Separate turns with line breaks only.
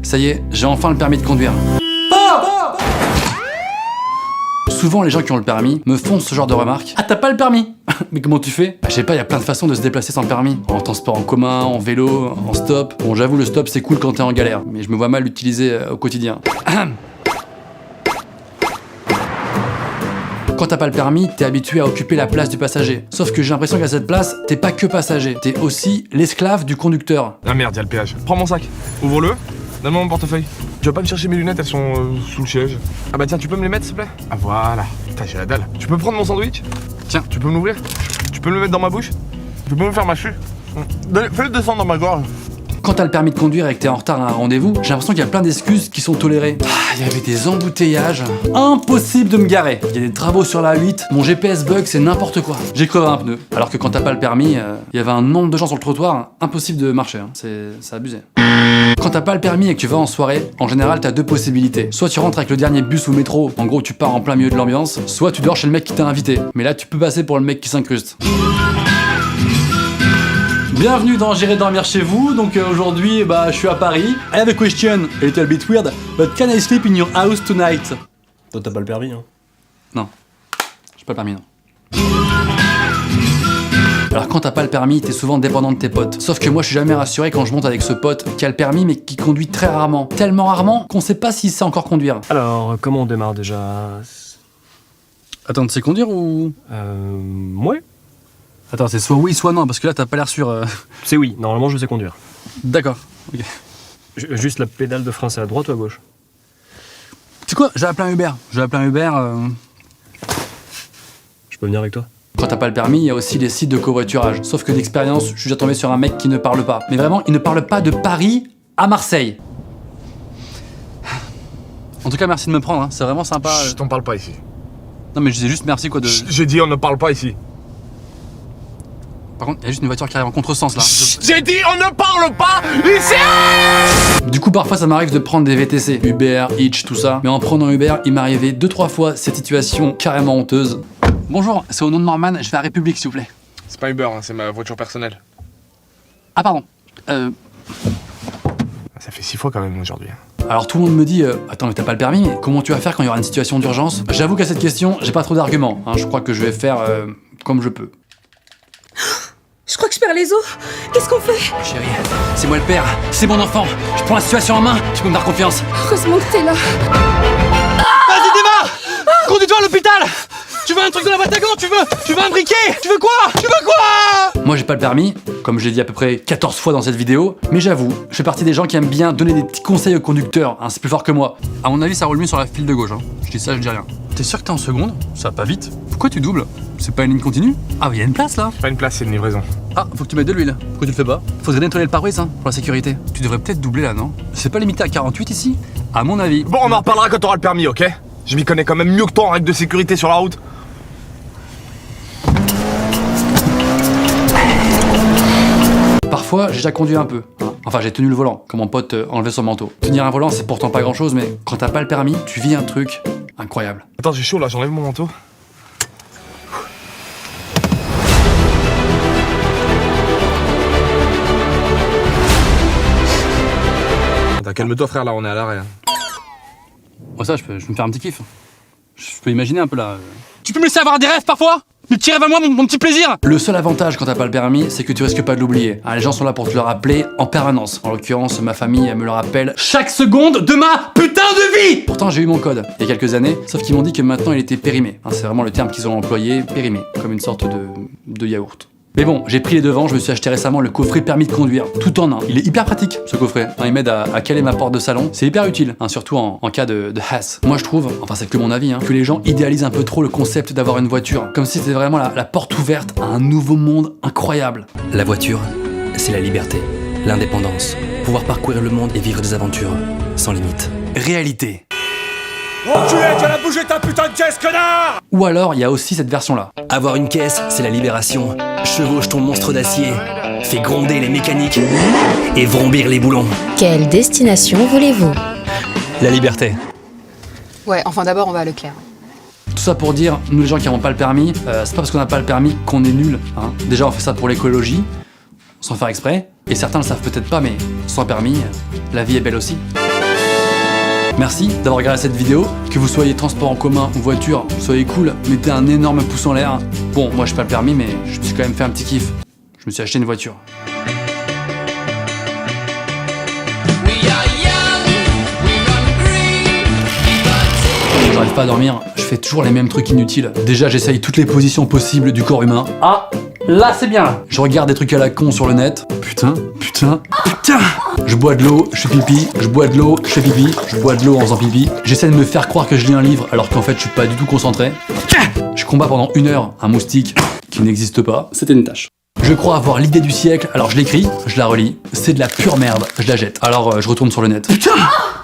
Ça y est, j'ai enfin le permis de conduire. Souvent, les gens qui ont le permis me font ce genre de remarques. Ah, t'as pas le permis? Mais comment tu fais? Bah, je sais pas, il y a plein de façons de se déplacer sans le permis. En transport en commun, en vélo, en stop. Bon, j'avoue, le stop, c'est cool quand t'es en galère, mais je me vois mal l'utiliser au quotidien. Quand t'as pas le permis, t'es habitué à occuper la place du passager. Sauf que j'ai l'impression qu'à cette place, t'es pas que passager, t'es aussi l'esclave du conducteur.
Ah merde, y'a le péage. Prends mon sac, ouvre-le, donne-moi mon portefeuille. Tu vas pas me chercher mes lunettes, elles sont sous le siège. Ah bah tiens, tu peux me les mettre s'il te plaît? Ah voilà, putain j'ai la dalle. Tu peux prendre mon sandwich?
Tiens.
Tu peux me l'ouvrir? Tu peux me le mettre dans ma bouche? Tu peux me faire ma chue? Fais-le descendre dans ma gorge.
Quand t'as le permis de conduire et que t'es en retard à un rendez-vous, j'ai l'impression qu'il y a plein d'excuses qui sont tolérées. Il y avait des embouteillages, impossible de me garer. Il y a des travaux sur la 8, mon GPS bug, c'est n'importe quoi. J'ai crevé un pneu. Alors que quand t'as pas le permis, il y avait un nombre de gens sur le trottoir, impossible de marcher. Hein. C'est abusé. Quand t'as pas le permis et que tu vas en soirée, en général t'as deux possibilités. Soit tu rentres avec le dernier bus ou métro, en gros tu pars en plein milieu de l'ambiance, soit tu dors chez le mec qui t'a invité. Mais là tu peux passer pour le mec qui s'incruste. Bienvenue dans J'irai dormir chez vous. Donc aujourd'hui, je suis à Paris. I have a question, a little bit weird, but can I sleep in your house tonight?
Toi t'as pas le permis, hein?
Non, j'ai pas le permis, non. Alors quand t'as pas le permis, t'es souvent dépendant de tes potes. Sauf que moi je suis jamais rassuré quand je monte avec ce pote qui a le permis mais qui conduit très rarement. Tellement rarement qu'on sait pas s'il sait encore conduire.
Alors, comment on démarre déjà?
Attends, tu sais conduire ou...
Ouais.
Attends, c'est soit oui, soit non, parce que là t'as pas l'air sûr.
C'est oui, normalement je sais conduire.
D'accord, ok.
Juste la pédale de frein, c'est à droite ou à gauche?
C'est quoi? J'ai appelé un Uber.
Je peux venir avec toi?
Quand t'as pas le permis, il y a aussi les sites de covoiturage. Sauf que d'expérience, je suis déjà tombé sur un mec qui ne parle pas. Mais vraiment, il ne parle pas de Paris à Marseille. En tout cas, merci de me prendre, hein. C'est vraiment sympa.
Je t'en parle pas ici.
Non mais je disais juste merci quoi de...
J'ai dit on ne parle pas ici.
Par contre, il y a juste une voiture qui arrive en contresens là.
J'ai dit on ne parle pas ici.
Du coup, parfois ça m'arrive de prendre des VTC, Uber, Hitch, tout ça. Mais en prenant Uber, il m'est arrivé 2-3 fois cette situation carrément honteuse. Bonjour, c'est au nom de Norman, je vais à République s'il vous plaît.
C'est pas Uber, hein, c'est ma voiture personnelle.
Ah pardon.
Ça fait 6 fois quand même aujourd'hui.
Alors tout le monde me dit attends mais t'as pas le permis, mais comment tu vas faire quand il y aura une situation d'urgence? J'avoue qu'à cette question, j'ai pas trop d'arguments. Hein, je crois que je vais faire comme je peux.
Je crois que je perds les os. Qu'est-ce qu'on fait?
Chérie, c'est moi le père, c'est mon enfant. Je prends la situation en main, tu peux me faire confiance.
Heureusement que t'es là.
Vas-y démarre. Conduis-toi à l'hôpital. Tu veux un truc dans la boîte à gants? Tu veux un briquet? Tu veux quoi? Moi j'ai pas le permis, comme je l'ai dit à peu près 14 fois dans cette vidéo, mais j'avoue, je fais partie des gens qui aiment bien donner des petits conseils aux conducteurs, hein, c'est plus fort que moi. À mon avis ça roule mieux sur la file de gauche, hein. Je dis ça, je dis rien. T'es sûr que t'es en seconde? Ça va pas vite. Pourquoi tu doubles? C'est pas une ligne continue? Ah il y a une place là.
C'est pas une place, c'est une livraison.
Ah, faut que tu mettes de l'huile. Pourquoi tu le fais pas? Faudrait nettoyer le pare-brise, hein, pour la sécurité. Tu devrais peut-être doubler là, non? C'est pas limité à 48 ici? À mon avis.
Bon, on en reparlera quand t'auras le permis, ok? Je m'y connais quand même mieux que toi en règles de sécurité sur la route.
Parfois, j'ai déjà conduit un peu. Hein. Enfin, j'ai tenu le volant, quand mon pote enlevait son manteau. Tenir un volant, c'est pourtant pas grand chose, mais quand t'as pas le permis, tu vis un truc incroyable.
Attends, j'ai chaud là, j'enlève mon manteau. Attends, calme-toi frère, là on est à l'arrêt.
Oh ça, je peux me faire un petit kiff. Je peux imaginer un peu là. Tu peux me laisser avoir des rêves parfois? Mes petits rêves à moi, mon petit plaisir. Le seul avantage quand t'as pas le permis, c'est que tu risques pas de l'oublier. Hein, les gens sont là pour te le rappeler en permanence. En l'occurrence, ma famille, elle me le rappelle chaque seconde de ma putain de vie. Pourtant, j'ai eu mon code il y a quelques années, sauf qu'ils m'ont dit que maintenant il était périmé. Hein, c'est vraiment le terme qu'ils ont employé, périmé, comme une sorte de yaourt. Mais bon, j'ai pris les devants, je me suis acheté récemment le coffret permis de conduire, tout en un. Il est hyper pratique, ce coffret. Hein, il m'aide à caler ma porte de salon, c'est hyper utile, hein, surtout en cas de hasse. Moi je trouve, enfin c'est que mon avis, hein, que les gens idéalisent un peu trop le concept d'avoir une voiture, comme si c'était vraiment la porte ouverte à un nouveau monde incroyable.
La voiture, c'est la liberté, l'indépendance, pouvoir parcourir le monde et vivre des aventures sans limite.
Réalité.
Enculé, tu vas bouger ta putain de caisse, connard!
Ou alors, il y a aussi cette version-là.
Avoir une caisse, c'est la libération. Chevauche ton monstre d'acier, fais gronder les mécaniques et vrombir les boulons.
Quelle destination voulez-vous?
La liberté.
Ouais, enfin d'abord on va à Leclerc.
Tout ça pour dire, nous les gens qui n'avons pas le permis, c'est pas parce qu'on n'a pas le permis qu'on est nul. Hein. Déjà, on fait ça pour l'écologie, sans faire exprès. Et certains le savent peut-être pas, mais sans permis, la vie est belle aussi. Merci d'avoir regardé cette vidéo. Que vous soyez transport en commun ou voiture, soyez cool, mettez un énorme pouce en l'air. Bon, moi j'ai pas le permis, mais je me suis quand même fait un petit kiff. Je me suis acheté une voiture. J'arrive pas à dormir, je fais toujours les mêmes trucs inutiles. Déjà, j'essaye toutes les positions possibles du corps humain. Ah, là c'est bien. Je regarde des trucs à la con sur le net. Putain. Je bois de l'eau, je fais pipi, je bois de l'eau, je fais pipi, je bois de l'eau en faisant pipi. J'essaie de me faire croire que je lis un livre alors qu'en fait je suis pas du tout concentré. Je combats pendant 1 heure un moustique qui n'existe pas. C'était une tâche. Je crois avoir l'idée du siècle, alors je l'écris, je la relis. C'est de la pure merde, je la jette. Alors je retourne sur le net. Putain!